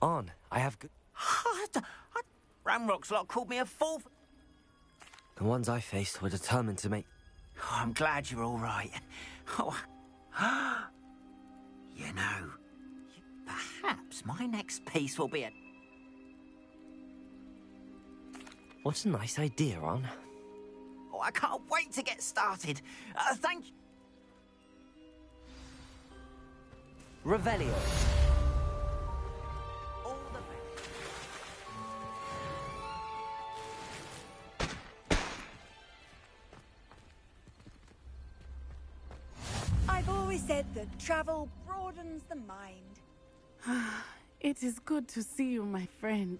On, I have good... Ranrock's lot called me a fool. The ones I faced were determined to make... Oh, I'm glad you're all right. Oh, you know, perhaps my next piece will be a... What a nice idea, On. Oh, I can't wait to get started. Thank you. Revelio. All the best. I've always said that travel broadens the mind. It is good to see you, my friend.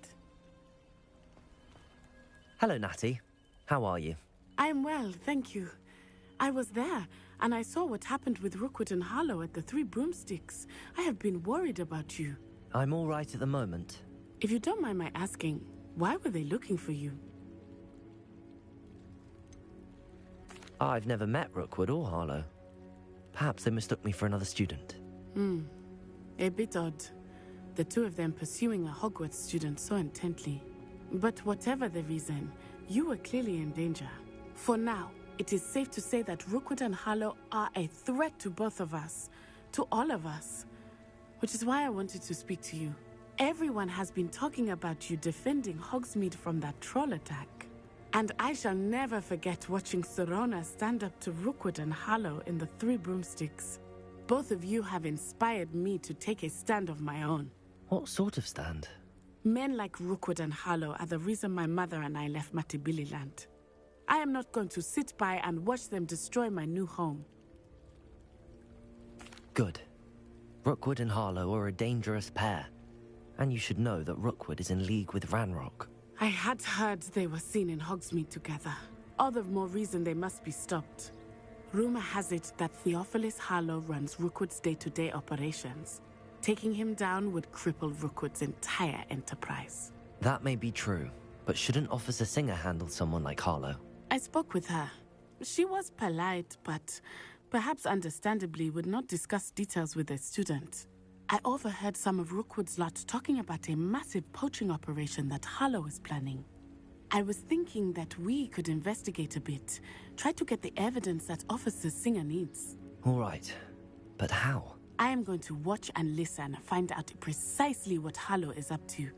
Hello, Natty. How are you? I'm well, thank you. I was there, and I saw what happened with Rookwood and Harlow at the Three Broomsticks. I have been worried about you. I'm all right at the moment. If you don't mind my asking, why were they looking for you? I've never met Rookwood or Harlow. Perhaps they mistook me for another student. A bit odd. The two of them pursuing a Hogwarts student so intently. But whatever the reason, you were clearly in danger. For now, it is safe to say that Rookwood and Harlow are a threat to both of us. To all of us. Which is why I wanted to speak to you. Everyone has been talking about you defending Hogsmeade from that troll attack. And I shall never forget watching Serona stand up to Rookwood and Harlow in the Three Broomsticks. Both of you have inspired me to take a stand of my own. What sort of stand? Men like Rookwood and Harlow are the reason my mother and I left Matibililand. I am not going to sit by and watch them destroy my new home. Good. Rookwood and Harlow are a dangerous pair. And you should know that Rookwood is in league with Ranrock. I had heard they were seen in Hogsmeade together. All the more reason they must be stopped. Rumor has it that Theophilus Harlow runs Rookwood's day-to-day operations. Taking him down would cripple Rookwood's entire enterprise. That may be true, but shouldn't Officer Singer handle someone like Harlow? I spoke with her. She was polite, but perhaps understandably would not discuss details with a student. I overheard some of Rookwood's lot talking about a massive poaching operation that Harlow is planning. I was thinking that we could investigate a bit, try to get the evidence that Officer Singer needs. All right, but how? I am going to watch and listen, find out precisely what Harlow is up to.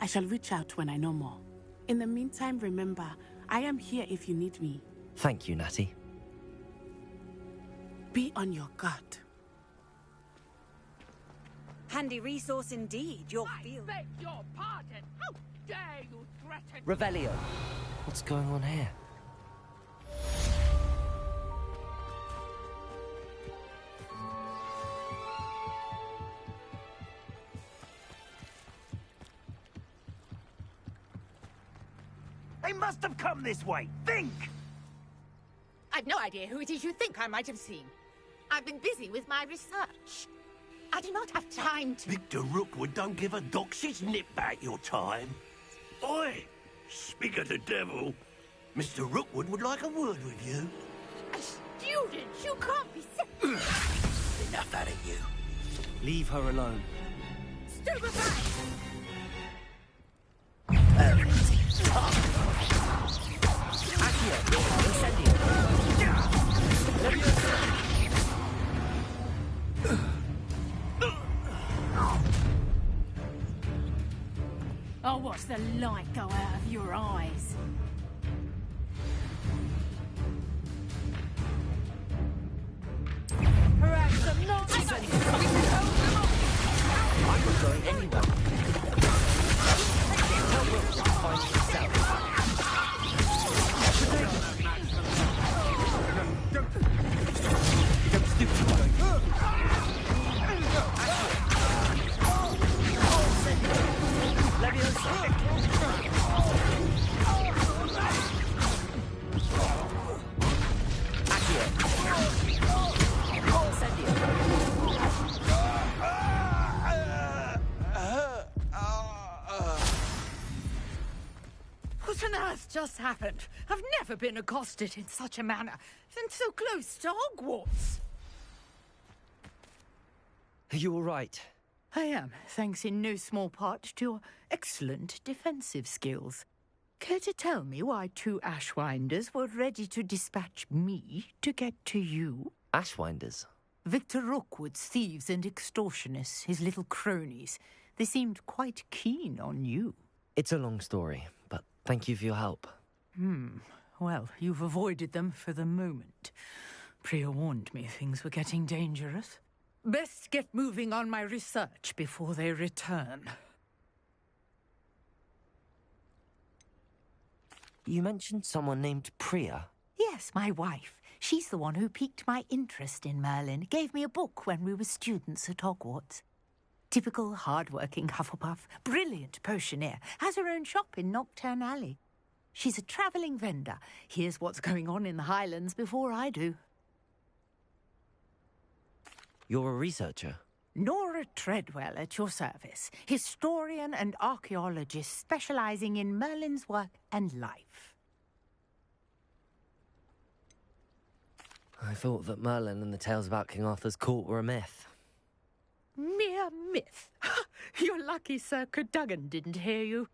I shall reach out when I know more. In the meantime, remember, I am here if you need me. Thank you, Natty. Be on your guard. Handy resource indeed, your field. Beg your pardon! How dare you threaten... Revelio. What's going on here? They must have come this way. Think! I've no idea who it is you think I might have seen. I've been busy with my research. I do not have time to... Victor Rookwood don't give a doxy's nip back your time. Oi! Speak of the devil. Mr. Rookwood would like a word with you. A student? You can't be... Enough out of you. Leave her alone. Stupefy! I'll watch the light go out of your eyes. Perhaps I'm not... I'm not going anywhere. Tell Will to find himself. Don't stoop to one. What on earth just happened? I've never been accosted in such a manner, and so close to Hogwarts. Are you all right? I am, thanks in no small part to your excellent defensive skills. Care to tell me why 2 Ashwinders were ready to dispatch me to get to you? Ashwinders? Victor Rookwood's thieves and extortionists, his little cronies. They seemed quite keen on you. It's a long story, but thank you for your help. Well, you've avoided them for the moment. Priya warned me things were getting dangerous. Best get moving on my research before they return. You mentioned someone named Priya. Yes, my wife. She's the one who piqued my interest in Merlin. Gave me a book when we were students at Hogwarts. Typical hard-working Hufflepuff. Brilliant potioneer. Has her own shop in Knockturn Alley. She's a travelling vendor. Hears what's going on in the Highlands before I do. You're a researcher? Nora Treadwell at your service. Historian and archaeologist specialising in Merlin's work and life. I thought that Merlin and the tales about King Arthur's court were a myth. Mere myth. You're lucky Sir Cadogan didn't hear you.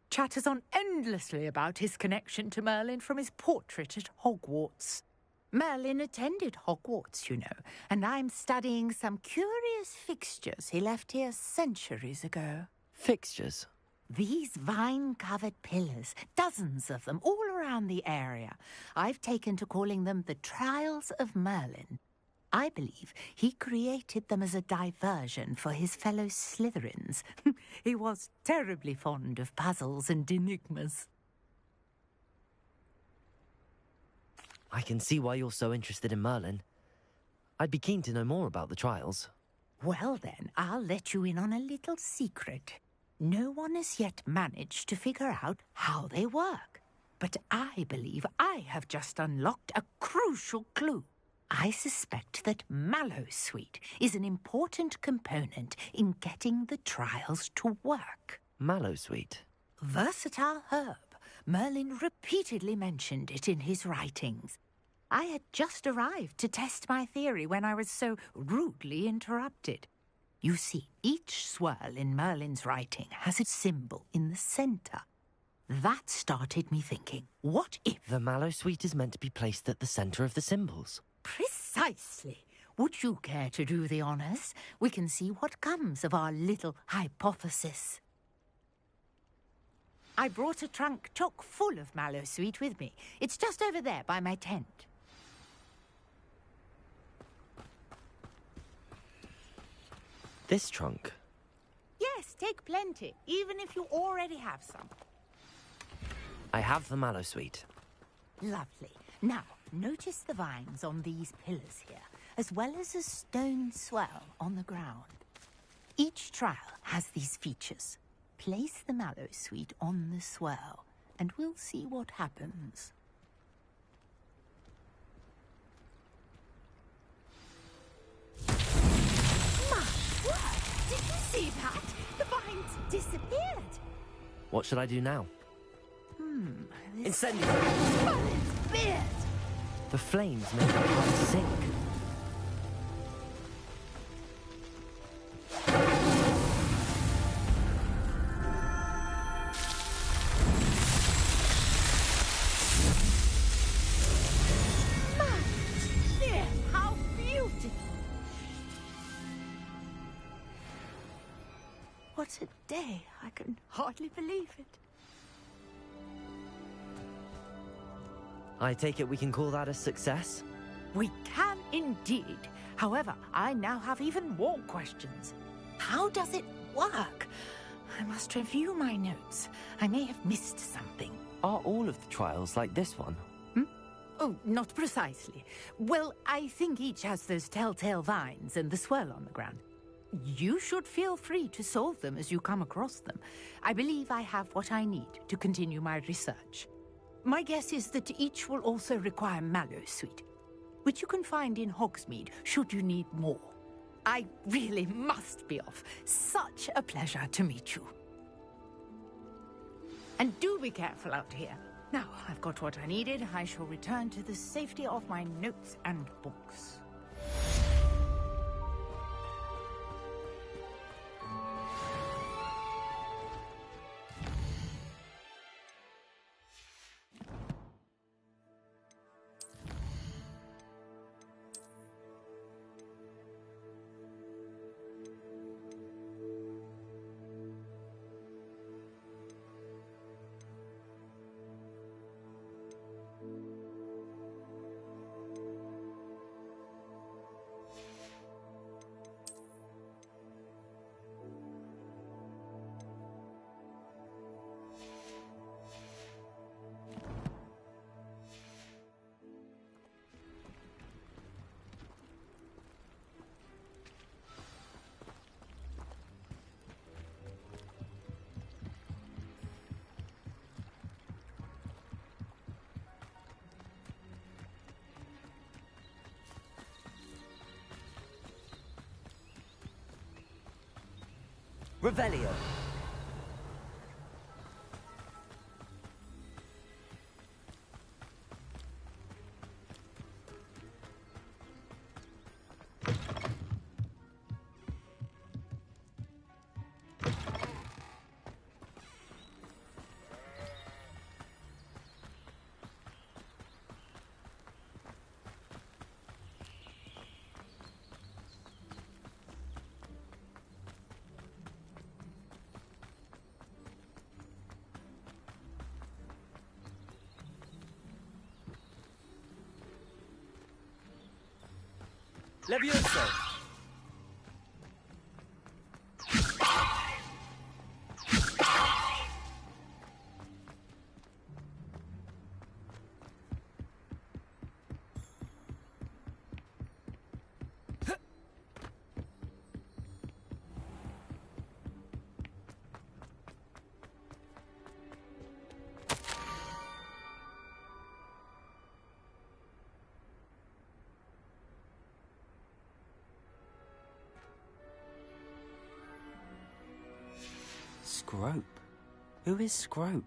Chatters on endlessly about his connection to Merlin from his portrait at Hogwarts. Merlin attended Hogwarts, you know, and I'm studying some curious fixtures he left here centuries ago. Fixtures? These vine-covered pillars, dozens of them, all around the area. I've taken to calling them the Trials of Merlin. I believe he created them as a diversion for his fellow Slytherins. He was terribly fond of puzzles and enigmas. I can see why you're so interested in Merlin. I'd be keen to know more about the trials. Well then, I'll let you in on a little secret. No one has yet managed to figure out how they work. But I believe I have just unlocked a crucial clue. I suspect that Mallowsweet is an important component in getting the trials to work. Mallowsweet? Versatile herb. Merlin repeatedly mentioned it in his writings. I had just arrived to test my theory when I was so rudely interrupted. You see, each swirl in Merlin's writing has a symbol in the centre. That started me thinking, what if... The Mallowsweet is meant to be placed at the centre of the symbols. Precisely. Would you care to do the honours? We can see what comes of our little hypothesis. I brought a trunk chock full of Mallowsweet with me. It's just over there by my tent. This trunk? Yes, take plenty, even if you already have some. I have the Mallowsweet. Lovely. Now, notice the vines on these pillars here, as well as a stone swell on the ground. Each trial has these features. Place the Mallowsweet on the swell, and we'll see what happens. My word! Did you see that? The vines disappeared. What should I do now? Incendio! Merlin's beard! The flames make my heart sink. How beautiful! What a day! I can hardly believe it. I take it we can call that a success? We can indeed. However, I now have even more questions. How does it work? I must review my notes. I may have missed something. Are all of the trials like this one? Oh, not precisely. Well, I think each has those telltale vines and the swirl on the ground. You should feel free to solve them as you come across them. I believe I have what I need to continue my research. My guess is that each will also require Mallowsweet, which you can find in Hogsmeade should you need more. I really must be off. Such a pleasure to meet you. And do be careful out here. Now, I've got what I needed. I shall return to the safety of my notes and books. Revelio. Levioso! Scrope? Who is Scrope?